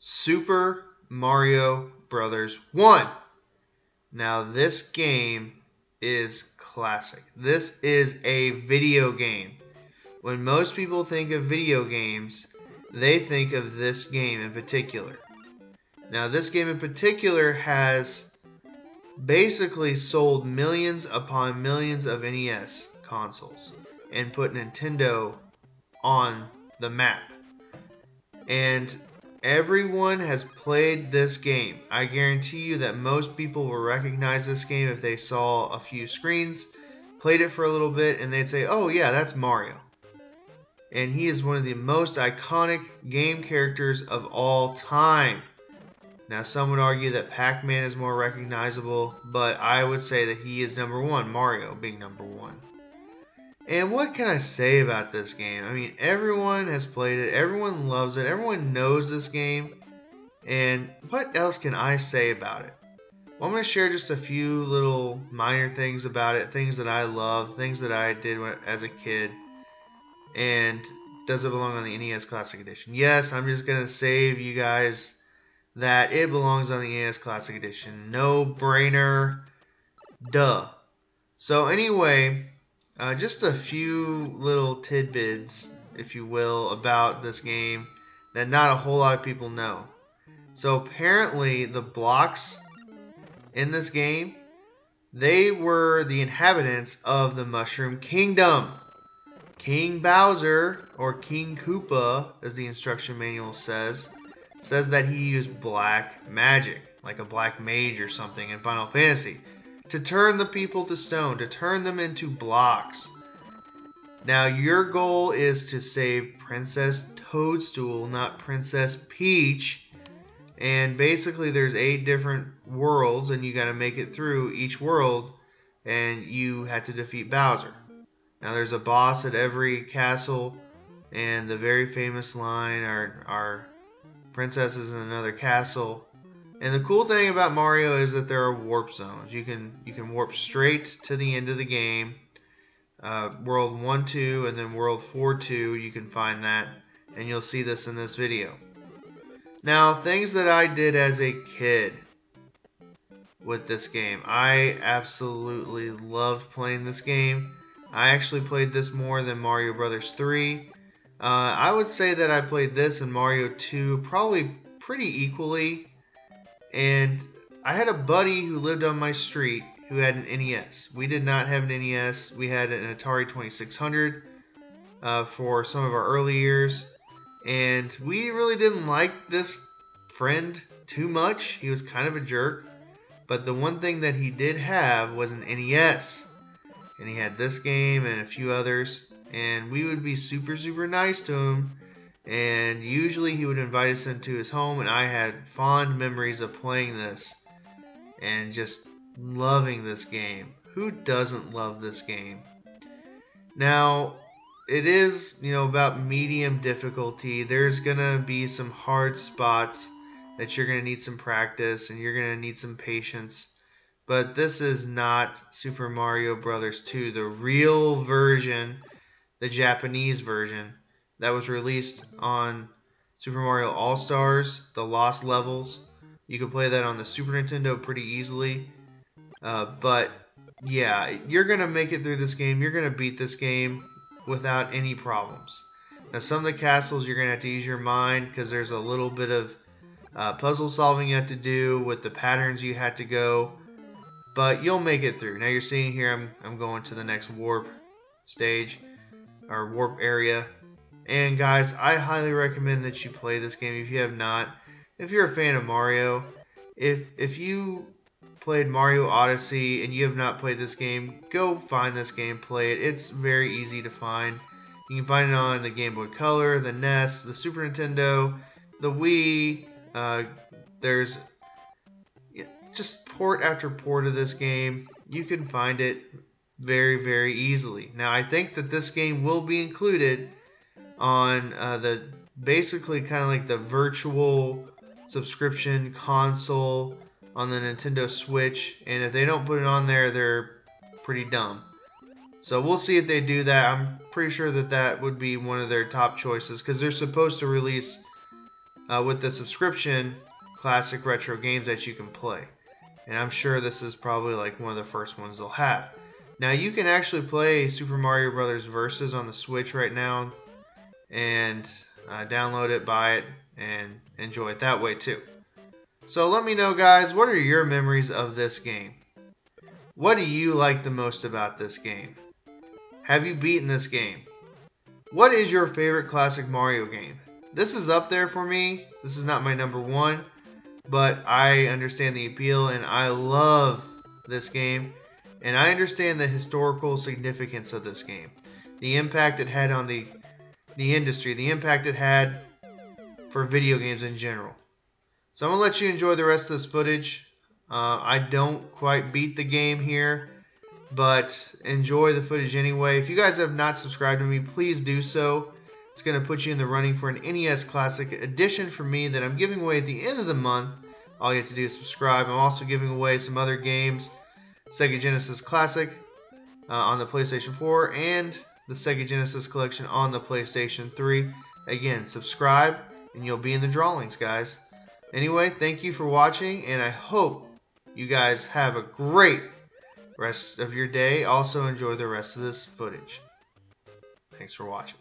Super Mario Brothers 1. Now this game is classic. This is a video game. When most people think of video games, they think of this game in particular. Now this game in particular has basically sold millions upon millions of NES consoles and put Nintendo on the map. And everyone has played this game. I guarantee you that most people will recognize this game if they saw a few screens, played it for a little bit, and they'd say, oh yeah, that's Mario. And he is one of the most iconic game characters of all time. Now some would argue that Pac-Man is more recognizable, but I would say that he is number one, Mario being number one. And what can I say about this game? I mean, everyone has played it, everyone loves it, everyone knows this game. And what else can I say about it? Well, I'm going to share just a few little minor things about it, things that I love, things that I did as a kid. And does it belong on the NES Classic Edition? Yes, I'm just going to save you guys that it belongs on the NES Classic Edition. No brainer. Duh. So anyway, just a few little tidbits, if you will, about this game that not a whole lot of people know. So apparently the blocks in this game, they were the inhabitants of the Mushroom Kingdom. King Bowser, or King Koopa, as the instruction manual says that he used black magic, like a black mage or something in Final Fantasy, to turn the people to stone, to turn them into blocks. Now your goal is to save Princess Toadstool, not Princess Peach. And basically there's 8 different worlds and you got to make it through each world, and you had to defeat Bowser. Now there's a boss at every castle, and the very famous line are princesses in another castle. And the cool thing about Mario is that there are warp zones. You can warp straight to the end of the game. World 1, 2, and then World 4, 2, you can find that. And you'll see this in this video. Now, things that I did as a kid with this game. I absolutely loved playing this game. I actually played this more than Mario Brothers 3. I would say that I played this and Mario 2 probably pretty equally. And I had a buddy who lived on my street who had an NES. We did not have an NES. We had an Atari 2600 for some of our early years. And we really didn't like this friend too much. He was kind of a jerk. But the one thing that he did have was an NES. And he had this game and a few others. And we would be super, super nice to him. And usually he would invite us into his home. And I had fond memories of playing this. And just loving this game. Who doesn't love this game? Now, it is, about medium difficulty. There's going to be some hard spots that you're going to need some practice. And you're going to need some patience. But this is not Super Mario Brothers 2, the real version, the Japanese version that was released on Super Mario All-Stars, the Lost Levels. You can play that on the Super Nintendo pretty easily. But yeah, you're going to make it through this game. You're going to beat this game without any problems. Now some of the castles you're going to have to use your mind because there's a little bit of puzzle solving you have to do with the patterns you had to go. But you'll make it through. Now you're seeing here I'm going to the next warp stage or warp area. And guys, I highly recommend that you play this game if you have not. If you're a fan of Mario, if you played Mario Odyssey and you have not played this game, go find this game, play it. It's very easy to find. You can find it on the Game Boy Color, the NES, the Super Nintendo, the Wii. There's just port after port of this game. You can find it very, very easily. Now, I think that this game will be included on the basically kind of like the virtual subscription console on the Nintendo Switch. And if they don't put it on there, they're pretty dumb. So we'll see if they do that. I'm pretty sure that that would be one of their top choices because they're supposed to release with the subscription classic retro games that you can play. And I'm sure this is probably like one of the first ones they'll have. Now you can actually play Super Mario Brothers Versus on the Switch right now, and download it, buy it, and enjoy it that way too. So let me know, guys, what are your memories of this game? What do you like the most about this game? Have you beaten this game? What is your favorite classic Mario game? This is up there for me. This is not my number one, but I understand the appeal and I love this game. And I understand the historical significance of this game. The impact it had on the industry, the impact it had for video games in general. So I'm going to let you enjoy the rest of this footage. I don't quite beat the game here, but enjoy the footage anyway. If you guys have not subscribed to me, please do so. It's going to put you in the running for an NES Classic edition from me that I'm giving away at the end of the month. All you have to do is subscribe. I'm also giving away some other games, Sega Genesis Classic on the PlayStation 4 and the Sega Genesis Collection on the PlayStation 3. Again, subscribe and you'll be in the drawings, guys. Anyway, thank you for watching, and I hope you guys have a great rest of your day. Also, enjoy the rest of this footage. Thanks for watching.